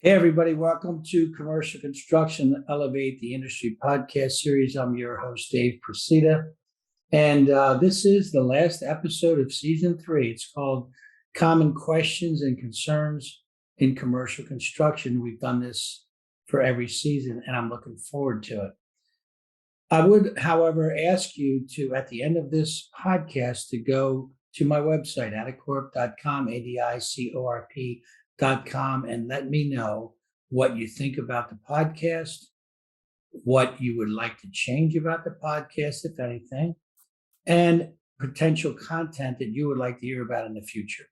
Hey, everybody, welcome to Commercial Construction Elevate the Industry podcast series. I'm your host, Dave Presida, and this is the last episode of season 3. It's called Common Questions and Concerns in Commercial Construction. We've done this for every season, and I'm looking forward to it. I would, however, ask you to, at the end of this podcast, to go to my website, adicorp.com, adicorp.com, and let me know what you think about the podcast, what you would like to change about the podcast, if anything, and potential content that you would like to hear about in the future.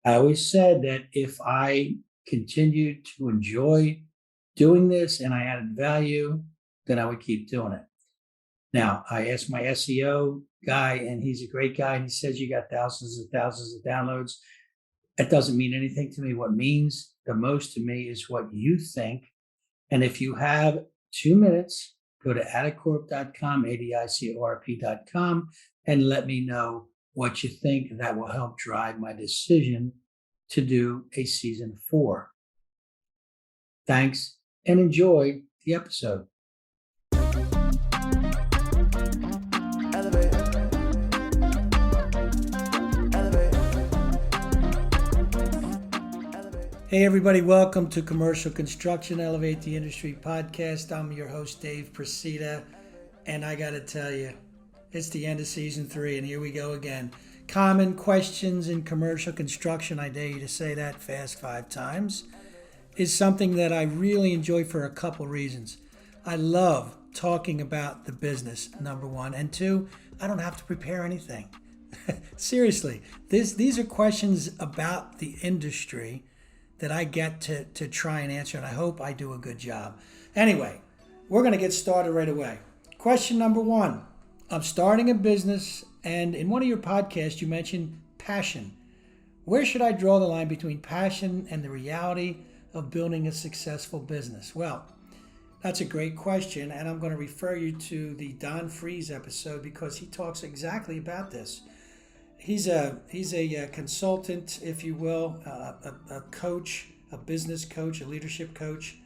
I always said that if I continued to enjoy doing this and I added value, then I would keep doing it. Now, I asked my SEO guy, and he's a great guy, and he says you got thousands and thousands of downloads. That doesn't mean anything to me. What means the most to me is what you think. And if you have 2 minutes, go to adicorp.com, adicorp.com, and let me know what you think. That will help drive my decision to do a season 4. Thanks, and enjoy the episode. Hey, everybody, welcome to Commercial Construction Elevate the Industry podcast. I'm your host, Dave Presida, and I got to tell you, it's the end of season 3, and here we go again. Common questions in commercial construction, I dare you to say that fast 5 times, is something that I really enjoy for a couple reasons. I love talking about the business, number 1, and 2, I don't have to prepare anything. Seriously, these are questions about the industry that I get to try and answer, and I hope I do a good job. Anyway, we're going to get started right away. Question number 1. I'm starting a business, and in one of your podcasts, you mentioned passion. Where should I draw the line between passion and the reality of building a successful business? Well, that's a great question, and I'm going to refer you to the Don Freeze episode because he talks exactly about this. He's a consultant, if you will, a coach, a business coach, a leadership coach.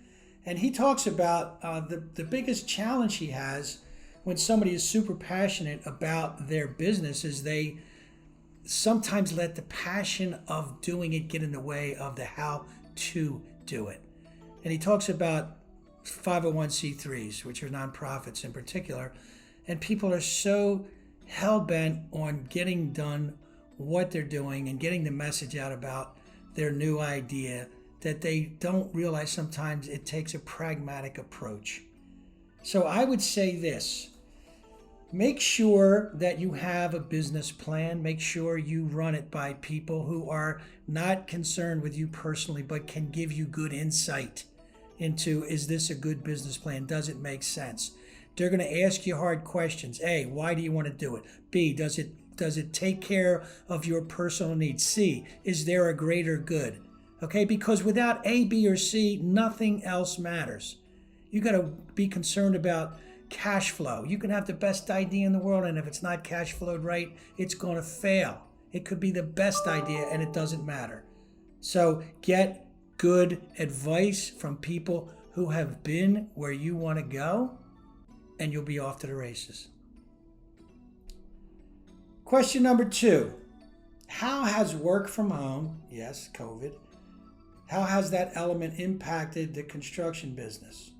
And he talks about the biggest challenge he has when somebody is super passionate about their business is they sometimes let the passion of doing it get in the way of the how to do it. And he talks about 501c3s, which are nonprofits in particular, and people are so hell-bent on getting done what they're doing and getting the message out about their new idea that they don't realize sometimes it takes a pragmatic approach. So I would say this: make sure that you have a business plan. Make sure you run it by people who are not concerned with you personally, but can give you good insight into, is this a good business plan? Does it make sense? They're going to ask you hard questions. A, why do you want to do it? B, does it take care of your personal needs? C, is there a greater good? Okay, because without A, B, or C, nothing else matters. You got to be concerned about cash flow. You can have the best idea in the world, and if it's not cash flowed right, it's going to fail. It could be the best idea, and it doesn't matter. So get good advice from people who have been where you want to go, and you'll be off to the races. Question number 2. How has work from home, yes, COVID, how has that element impacted the construction business?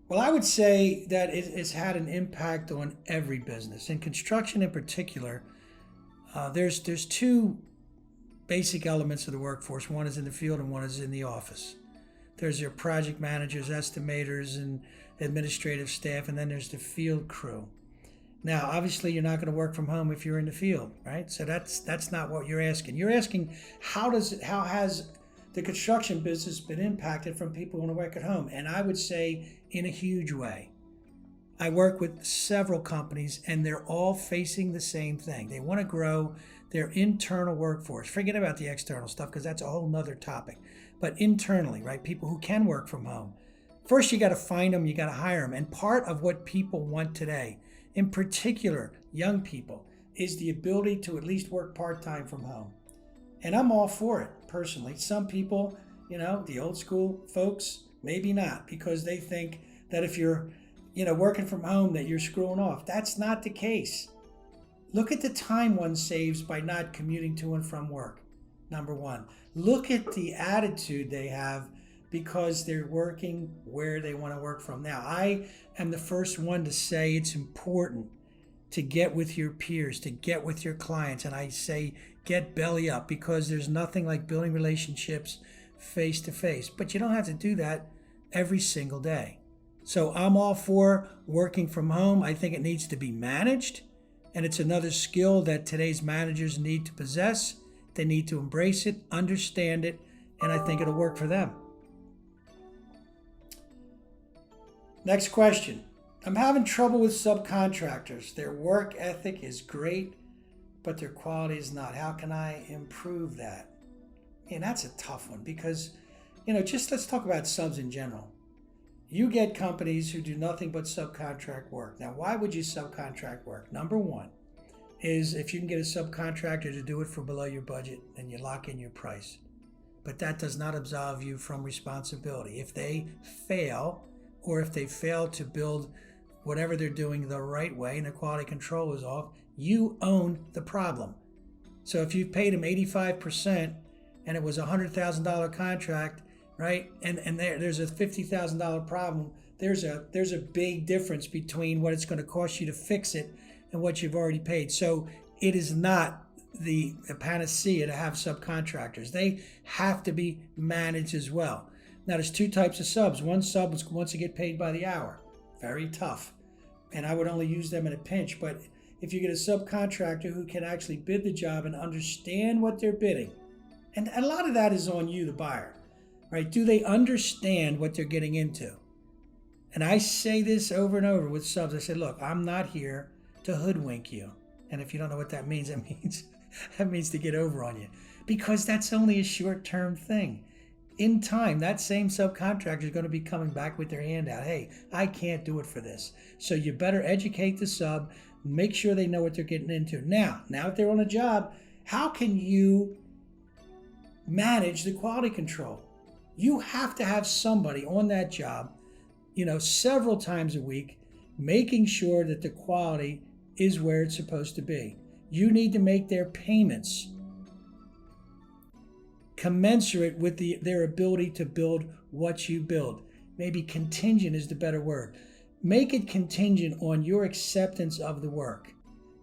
Well, I would say that it's had an impact on every business. In construction in particular, there's 2 basic elements of the workforce. One is in the field and one is in the office. There's your project managers, estimators, and administrative staff, and then there's the field crew. Now, obviously, you're not going to work from home if you're in the field, right? So that's not what you're asking. You're asking how has the construction business been impacted from people who want to work at home? And I would say in a huge way. I work with several companies, and they're all facing the same thing. They want to grow their internal workforce. Forget about the external stuff because that's a whole nother topic. But internally, right? People who can work from home. First, you got to find them, you got to hire them. And part of what people want today, in particular young people, is the ability to at least work part-time from home. And I'm all for it, personally. Some people The old school folks, maybe not, because they think that if you're, working from home that you're screwing off. That's not the case. Look at the time one saves by not commuting to and from work. Number one, look at the attitude they have because they're working where they want to work from. Now, I am the first one to say it's important to get with your peers, to get with your clients. And I say get belly up, because there's nothing like building relationships face to face. But you don't have to do that every single day. So I'm all for working from home. I think it needs to be managed. And it's another skill that today's managers need to possess. They need to embrace it, understand it, and I think it'll work for them. Next question. I'm having trouble with subcontractors. Their work ethic is great, but their quality is not. How can I improve that? And that's a tough one because, just let's talk about subs in general. You get companies who do nothing but subcontract work. Now, why would you subcontract work? Number one is if you can get a subcontractor to do it for below your budget, then you lock in your price. But that does not absolve you from responsibility. If they fail, or if they fail to build whatever they're doing the right way and the quality control is off, you own the problem. So if you've paid them 85% and it was a $100,000 contract, right? And there's a $50,000 problem. There's a big difference between what it's going to cost you to fix it and what you've already paid. So it is not the panacea to have subcontractors. They have to be managed as well. Now there's two types of subs. One sub wants to get paid by the hour. Very tough. And I would only use them in a pinch. But if you get a subcontractor who can actually bid the job and understand what they're bidding, and a lot of that is on you, the buyer. Right? Do they understand what they're getting into? And I say this over and over with subs. I say, look, I'm not here to hoodwink you. And if you don't know what that means, that means to get over on you. Because that's only a short-term thing. In time, that same subcontractor is going to be coming back with their hand out. Hey, I can't do it for this. So you better educate the sub, make sure they know what they're getting into. Now if they're on a job, how can you manage the quality control? You have to have somebody on that job, several times a week, making sure that the quality is where it's supposed to be. You need to make their payments commensurate with their ability to build what you build. Maybe contingent is the better word. Make it contingent on your acceptance of the work.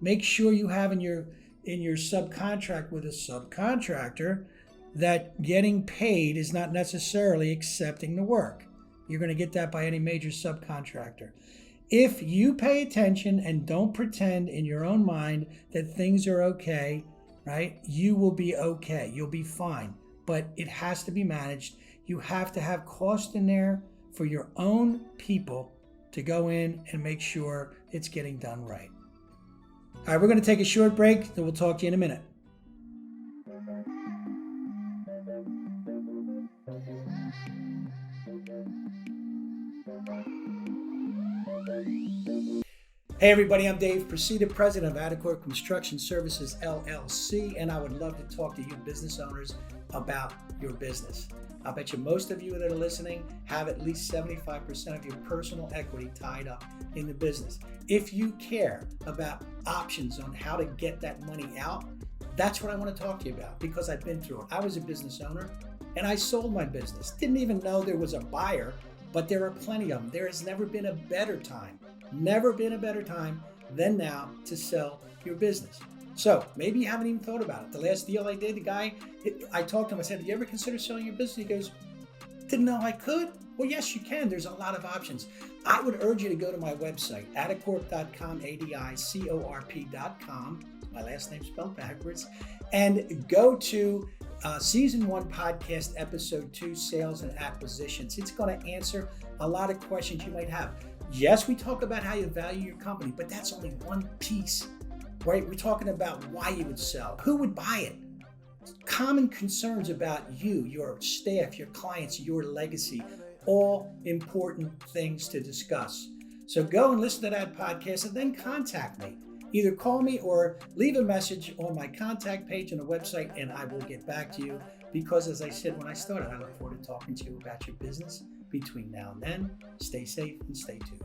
Make sure you have in your subcontract with a subcontractor that getting paid is not necessarily accepting the work. You're going to get that by any major subcontractor. If you pay attention and don't pretend in your own mind that things are okay, right, you will be okay. You'll be fine. But it has to be managed. You have to have cost in there for your own people to go in and make sure it's getting done right. All right, we're going to take a short break, then we'll talk to you in a minute. Hey everybody, I'm Dave Presida, president of Adequate Construction Services LLC, and I would love to talk to you business owners about your business. I bet you most of you that are listening have at least 75% of your personal equity tied up in the business. If you care about options on how to get that money out, that's what I want to talk to you about because I've been through it. I was a business owner and I sold my business. Didn't even know there was a buyer, but there are plenty of them. There has never been a better time than now to sell your business. So maybe you haven't even thought about it. The last deal I did, I talked to him, I said, "Do you ever consider selling your business?" He goes, "Didn't know I could." Well, yes, you can. There's a lot of options. I would urge you to go to my website, adicorp.com, adicorp.com. My last name spelled backwards. And go to Season 1 Podcast, Episode 2, Sales and Acquisitions. It's going to answer a lot of questions you might have. Yes, we talk about how you value your company, but that's only one piece, right? We're talking about why you would sell, who would buy it, common concerns about you, your staff, your clients, your legacy, all important things to discuss. So go and listen to that podcast and then contact me. Either call me or leave a message on my contact page on the website and I will get back to you. because as I said when I started, I look forward to talking to you about your business between now and then. Stay safe and stay tuned.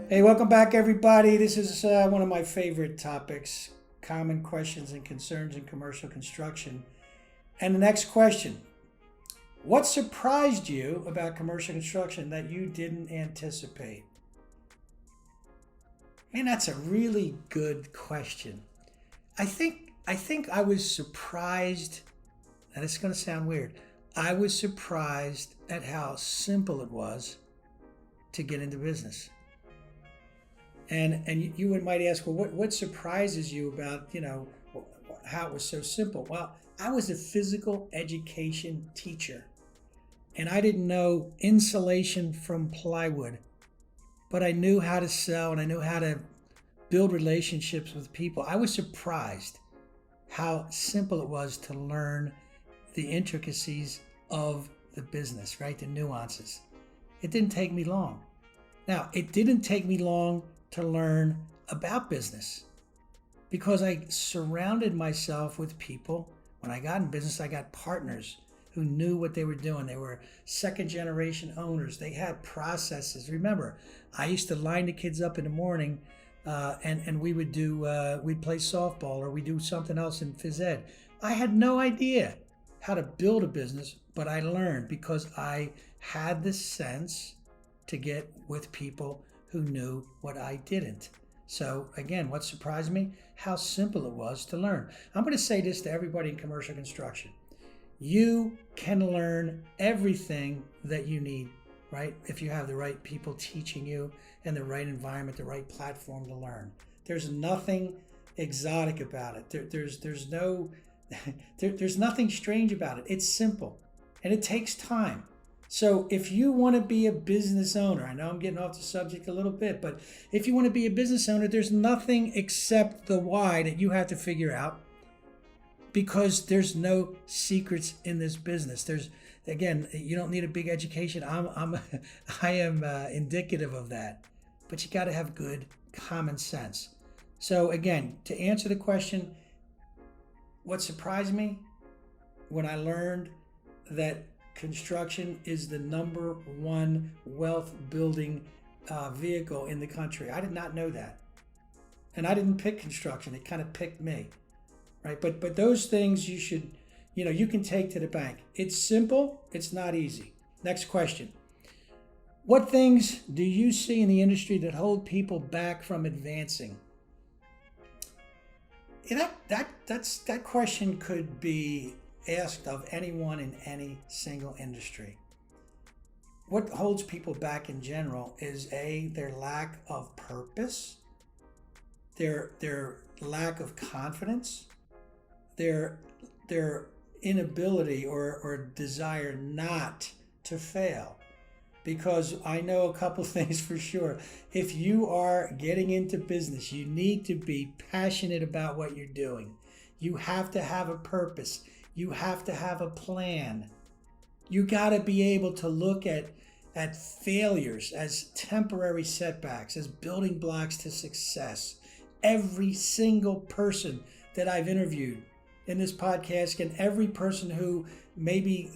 Hey, welcome back, everybody. This is one of my favorite topics, common questions and concerns in commercial construction. And the next question, what surprised you about commercial construction that you didn't anticipate? Man, that's a really good question. I think I was surprised, and it's going to sound weird, I was surprised at how simple it was to get into business. And you might ask, well, what surprises you about, how it was so simple? Well, I was a physical education teacher, and I didn't know insulation from plywood, but I knew how to sell and I knew how to build relationships with people. I was surprised how simple it was to learn the intricacies of the business, right? The nuances. It didn't take me long. Now, it didn't take me long to learn about business because I surrounded myself with people. When I got in business, I got partners who knew what they were doing. They were second generation owners. They had processes. Remember, I used to line the kids up in the morning and we would we'd play softball or we'd do something else in phys ed. I had no idea how to build a business, but I learned because I had the sense to get with people who knew what I didn't. So again, what surprised me? How simple it was to learn. I'm going to say this to everybody in commercial construction. You can learn everything that you need, right? If you have the right people teaching you and the right environment, the right platform to learn. There's nothing exotic about it. There's nothing strange about it. It's simple and it takes time. So if you want to be a business owner, I know I'm getting off the subject a little bit, but if you want to be a business owner, there's nothing except the why that you have to figure out, because there's no secrets in this business. Again, you don't need a big education. I am indicative of that, but you got to have good common sense. So again, to answer the question, what surprised me when I learned that construction is the number one wealth building vehicle in the country. I did not know that. And I didn't pick construction. It kind of picked me, right? But those things you can take to the bank. It's simple. It's not easy. Next question. What things do you see in the industry that hold people back from advancing? That question could be asked of anyone in any single industry. What holds people back in general is their lack of purpose, their lack of confidence, their inability or desire not to fail. Because I know a couple things for sure. If you are getting into business, you need to be passionate about what you're doing. You have to have a purpose. You have to have a plan. You got to be able to look at failures as temporary setbacks, as building blocks to success. Every single person that I've interviewed in this podcast and every person who maybe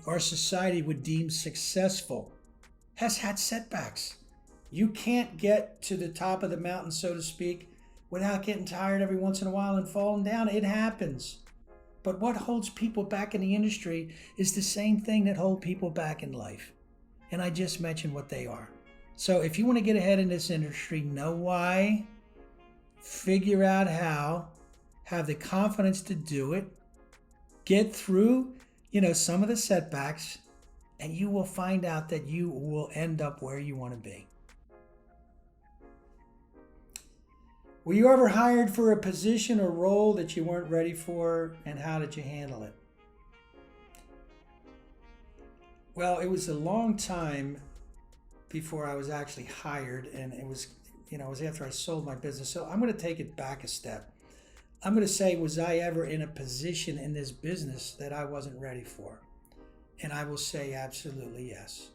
our society would deem successful has had setbacks. You can't get to the top of the mountain, so to speak, without getting tired every once in a while and falling down. It happens. But what holds people back in the industry is the same thing that holds people back in life. And I just mentioned what they are. So if you want to get ahead in this industry, know why, figure out how, have the confidence to do it, get through, some of the setbacks, and you will find out that you will end up where you want to be. Were you ever hired for a position or role that you weren't ready for, and how did you handle it? Well, it was a long time before I was actually hired, and it was after I sold my business. So I'm going to take it back a step. I'm going to say, was I ever in a position in this business that I wasn't ready for? And I will say absolutely yes.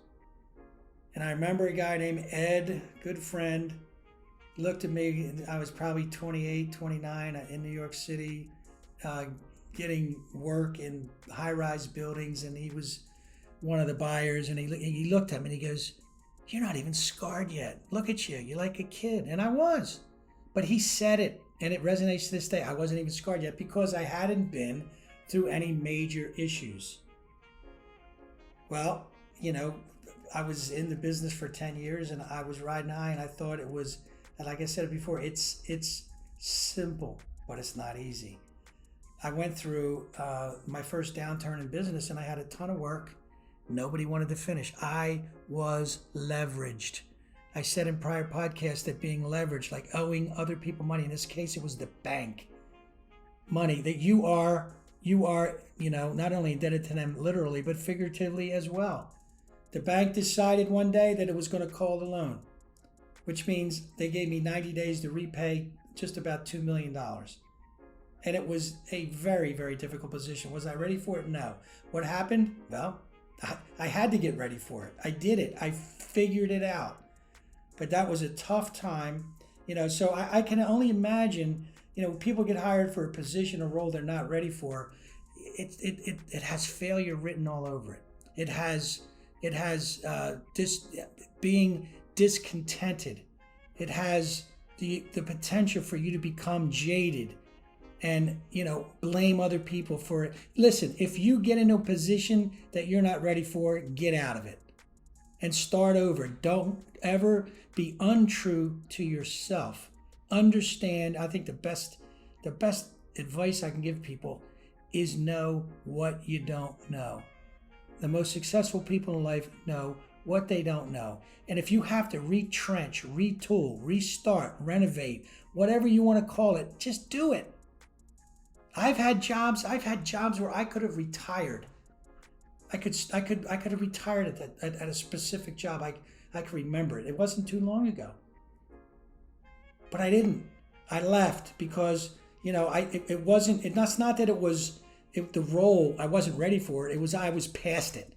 And I remember a guy named Ed, good friend, looked at me. I was probably 28, 29 in New York City, getting work in high-rise buildings, and he was one of the buyers, and he looked at me and he goes, "You're not even scarred yet. Look at you. You're like a kid." And I was. But he said it, and it resonates to this day. I wasn't even scarred yet because I hadn't been through any major issues. Well, I was in the business for 10 years, and I was riding high, and I thought it was, and like I said before, it's simple, but it's not easy. I went through my first downturn in business, and I had a ton of work. Nobody wanted to finish. I was leveraged. I said in prior podcasts that being leveraged, like owing other people money, in this case it was the bank, money that you are, not only indebted to them literally, but figuratively as well. The bank decided one day that it was going to call the loan, which means they gave me 90 days to repay just about $2 million. And it was a very, very difficult position. Was I ready for it? No. What happened? Well, I had to get ready for it. I did it. I figured it out. But that was a tough time, so I can only imagine, people get hired for a position or role they're not ready for. It has failure written all over it. It has being discontented. It has the potential for you to become jaded and, blame other people for it. Listen, if you get into a position that you're not ready for, get out of it and start over. Don't ever be untrue to yourself. Understand, I think the best advice I can give people is know what you don't know. The most successful people in life know what they don't know. And if you have to retrench, retool, restart, renovate, whatever you want to call it, just do it. I've had jobs where I could have retired. I could have retired at a specific job. I can remember it. It wasn't too long ago. But I didn't. I left because, it wasn't, it's not that it was the role I wasn't ready for it. It was I was past it,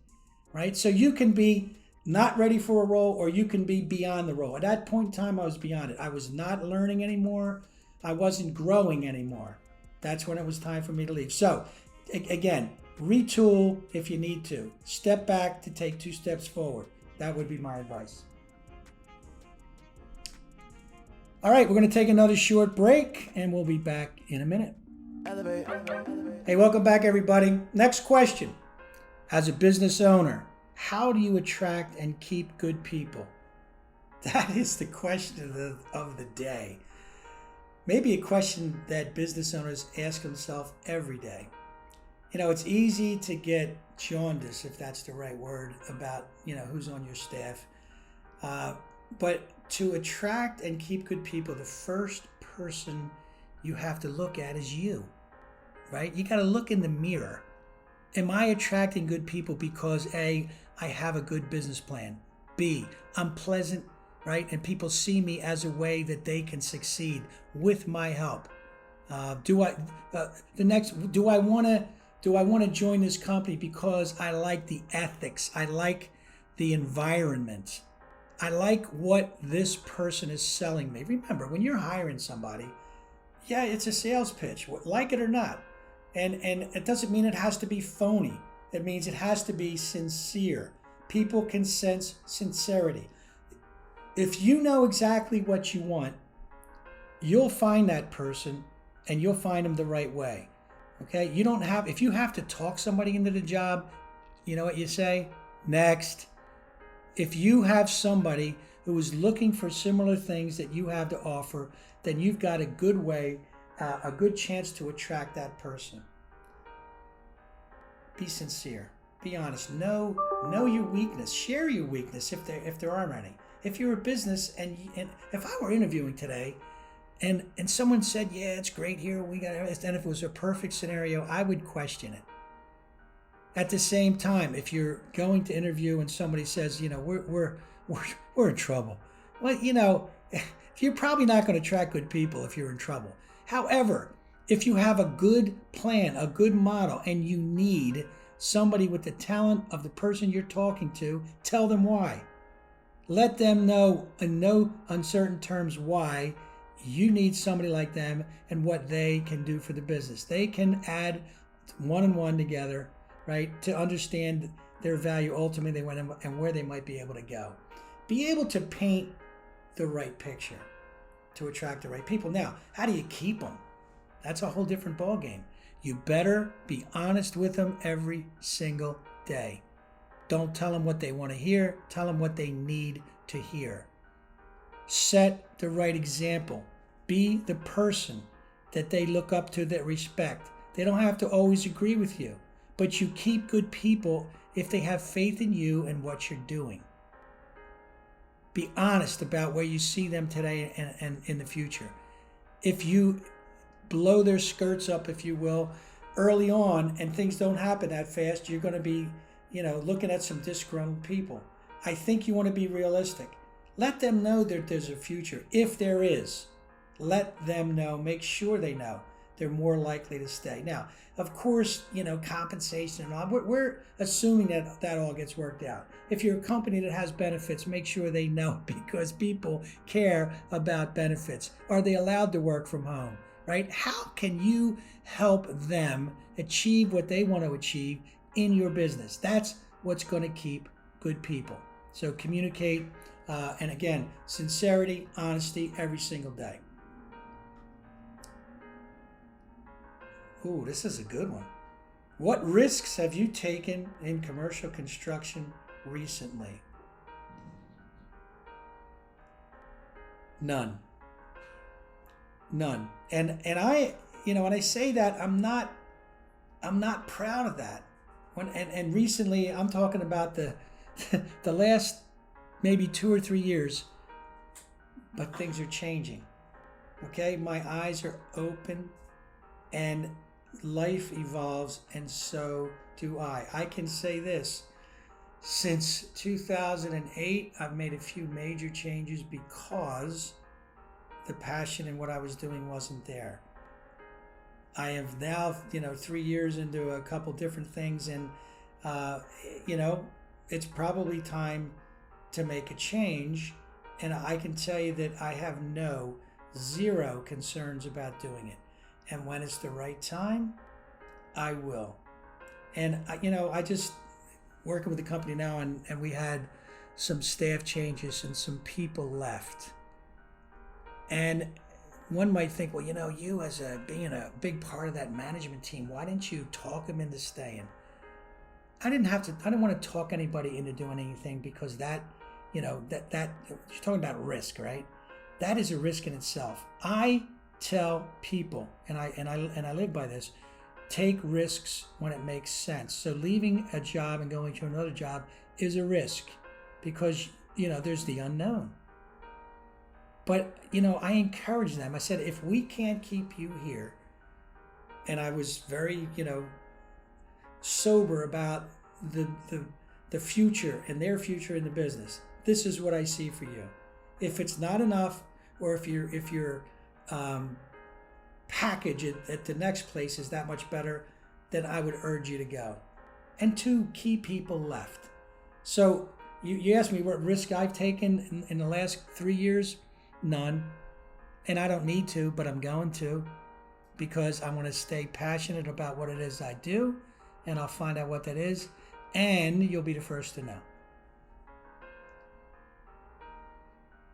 right? So you can be not ready for a role, or you can be beyond the role. At that point in time, I was beyond it. I was not learning anymore. I wasn't growing anymore. That's when it was time for me to leave. So again, retool if you need to. Step back to take 2 steps forward. That would be my advice. All right, we're going to take another short break, and we'll be back in a minute. Hey, welcome back, everybody. Next question. As a business owner, how do you attract and keep good people? That is the question of the day. Maybe a question that business owners ask themselves every day. It's easy to get jaundice, if that's the right word, about, who's on your staff. But to attract and keep good people, the first person you have to look at is you, right? You got to look in the mirror. Am I attracting good people because A, I have a good business plan? B, I'm pleasant, right? And people see me as a way that they can succeed with my help. Do I want to join this company because I like the ethics? I like the environment. I like what this person is selling me. Remember, when you're hiring somebody, yeah, it's a sales pitch, like it or not. And it doesn't mean it has to be phony. It means it has to be sincere. People can sense sincerity. If you know exactly what you want, you'll find that person and you'll find them the right way. Okay? If you have to talk somebody into the job, you know what you say? Next. If you have somebody who is looking for similar things that you have to offer, then you've got a good way, a good chance to attract that person. Be sincere. Be honest. Know your weakness. Share your weakness if there are any. If you're a business and if I were interviewing today, and someone said, "Yeah, it's great here. We got," and if it was a perfect scenario, I would question it. At the same time, if you're going to interview and somebody says, we're in trouble, well, you're probably not going to attract good people if you're in trouble. However, if you have a good plan, a good model, and you need somebody with the talent of the person you're talking to, tell them why. Let them know in no uncertain terms why you need somebody like them and what they can do for the business. They can add one-on-one together, right, to understand their value ultimately and where they might be able to go. Be able to paint the right picture to attract the right people. Now, how do you keep them? That's a whole different ballgame. You better be honest with them every single day. Don't tell them what they want to hear. Tell them what they need to hear. Set the right example. Be the person that they look up to, that respect. They don't have to always agree with you, but you keep good people if they have faith in you and what you're doing. Be honest about where you see them today and in the future. If you blow their skirts up, if you will, early on and things don't happen that fast, you're going to be, looking at some disgruntled people. I think you want to be realistic. Let them know that there's a future. If there is, let them know. Make sure they know. They're more likely to stay. Now, of course, compensation and all, we're assuming that all gets worked out. If you're a company that has benefits, make sure they know, because people care about benefits. Are they allowed to work from home, right? How can you help them achieve what they want to achieve in your business? That's what's going to keep good people. So communicate, and again, sincerity, honesty every single day. Ooh, this is a good one. What risks have you taken in commercial construction recently? None. And I, when I say that, I'm not proud of that. And recently, I'm talking about the the last maybe 2 or 3 years, but things are changing. Okay, my eyes are open, and life evolves, and so do I. I can say this: since 2008, I've made a few major changes because the passion in what I was doing wasn't there. I have now, 3 years into a couple different things, and it's probably time to make a change. And I can tell you that I have zero concerns about doing it. And when it's the right time, I will. And I just working with the company now, and we had some staff changes and some people left. And one might think, well, you as being a big part of that management team, why didn't you talk them into staying? I didn't want to talk anybody into doing anything, because that you're talking about risk, right? That is a risk in itself. I tell people, and I live by this: take risks when it makes sense. So leaving a job and going to another job is a risk, because there's the unknown. But I encourage them. I said, if we can't keep you here, and I was very sober about the future and their future in the business. This is what I see for you. If it's not enough, or if your package at the next place is that much better, then I would urge you to go. And 2, key people left. So you asked me what risk I've taken in the last 3 years. None. And I don't need to, but I'm going to, because I want to stay passionate about what it is I do, and I'll find out what that is, and you'll be the first to know.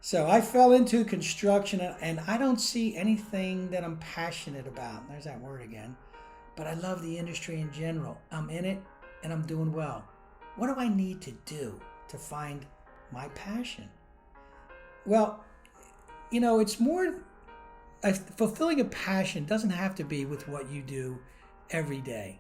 So I fell into construction, and I don't see anything that I'm passionate about. There's that word again. But I love the industry in general. I'm in it, and I'm doing well. What do I need to do to find my passion? Well, it's more, fulfilling a passion doesn't have to be with what you do every day,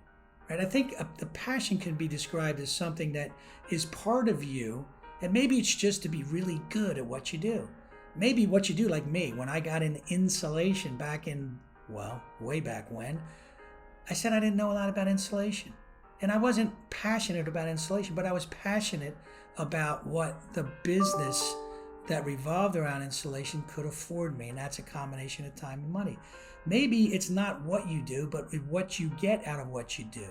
right? I think the passion can be described as something that is part of you, and maybe it's just to be really good at what you do. Maybe what you do, like me, when I got in insulation back in, way back when, I said I didn't know a lot about insulation. And I wasn't passionate about insulation, but I was passionate about what the business that revolved around insulation could afford me, and that's a combination of time and money. Maybe it's not what you do, but what you get out of what you do,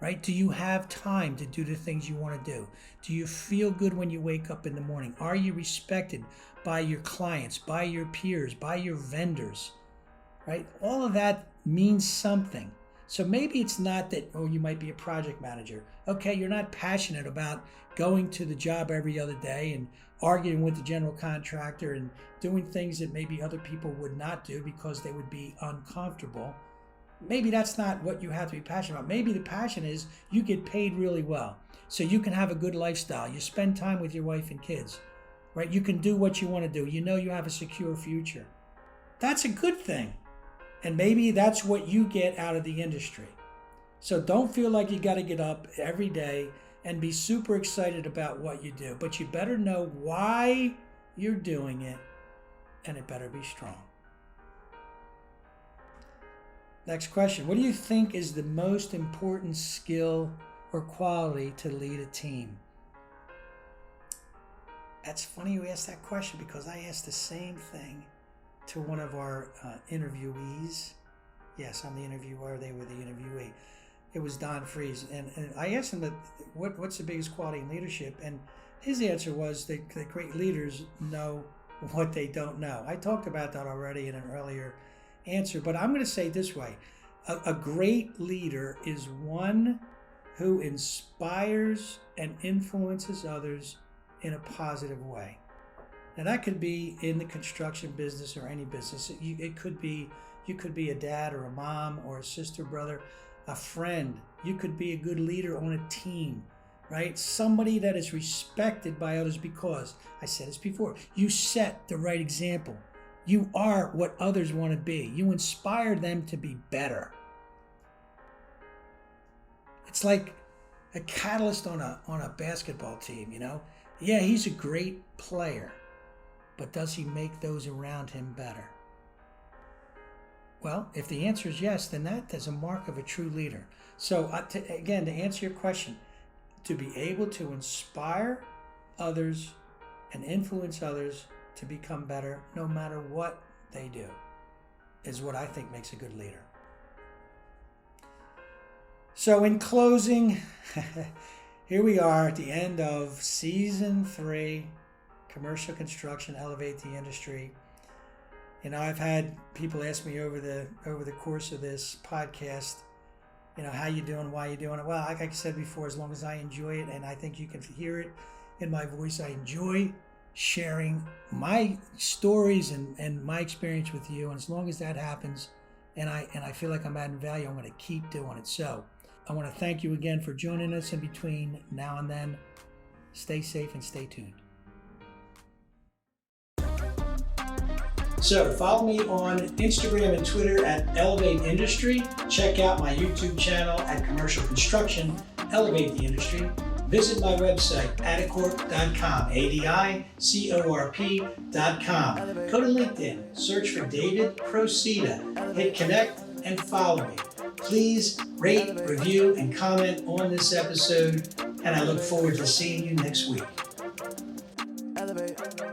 right? Do you have time to do the things you want to do? Do you feel good when you wake up in the morning? Are you respected by your clients, by your peers, by your vendors, right? All of that means something. So maybe it's not that, oh, you might be a project manager. Okay, you're not passionate about going to the job every other day and arguing with the general contractor and doing things that maybe other people would not do because they would be uncomfortable. Maybe that's not what you have to be passionate about. Maybe the passion is you get paid really well, so you can have a good lifestyle. You spend time with your wife and kids, right? You can do what you want to do. You know you have a secure future. That's a good thing. And maybe that's what you get out of the industry. So don't feel like you got to get up every day and be super excited about what you do. But you better know why you're doing it, and it better be strong. Next question. What do you think is the most important skill or quality to lead a team? That's funny you asked that question because I asked the same thing to one of our interviewees. Yes, I'm the interviewer. They were the interviewee. It was Don Fries. And I asked him, what's the biggest quality in leadership? And his answer was that great leaders know what they don't know. I talked about that already in an earlier answer, but I'm going to say it this way. A great leader is one who inspires and influences others in a positive way. Now that could be in the construction business or any business. It could be, you could be a dad or a mom or a sister, brother, a friend. You could be a good leader on a team, right? Somebody that is respected by others because, I said this before, you set the right example. You are what others want to be. You inspire them to be better. It's like a catalyst on a basketball team, you know? Yeah, he's a great player, but does he make those around him better? Well, if the answer is yes, then that is a mark of a true leader. So again, to answer your question, to be able to inspire others and influence others to become better no matter what they do is what I think makes a good leader. So in closing, here we are at the end of Season 3, Commercial Construction, Elevate the Industry. You know, I've had people ask me over the course of this podcast, you know, how you doing, why you doing it? Well, like I said before, as long as I enjoy it, and I think you can hear it in my voice, I enjoy sharing my stories and my experience with you. And as long as that happens, and I feel like I'm adding value, I'm going to keep doing it. So I want to thank you again for joining us in between now and then. Stay safe and stay tuned. So follow me on Instagram and Twitter at Elevate Industry. Check out my YouTube channel at Commercial Construction, Elevate the Industry. Visit my website, adicorp.com, adicorp.com. Go to LinkedIn, search for David Procida, hit connect, and follow me. Please rate, review, and comment on this episode, and I look forward to seeing you next week. Elevate.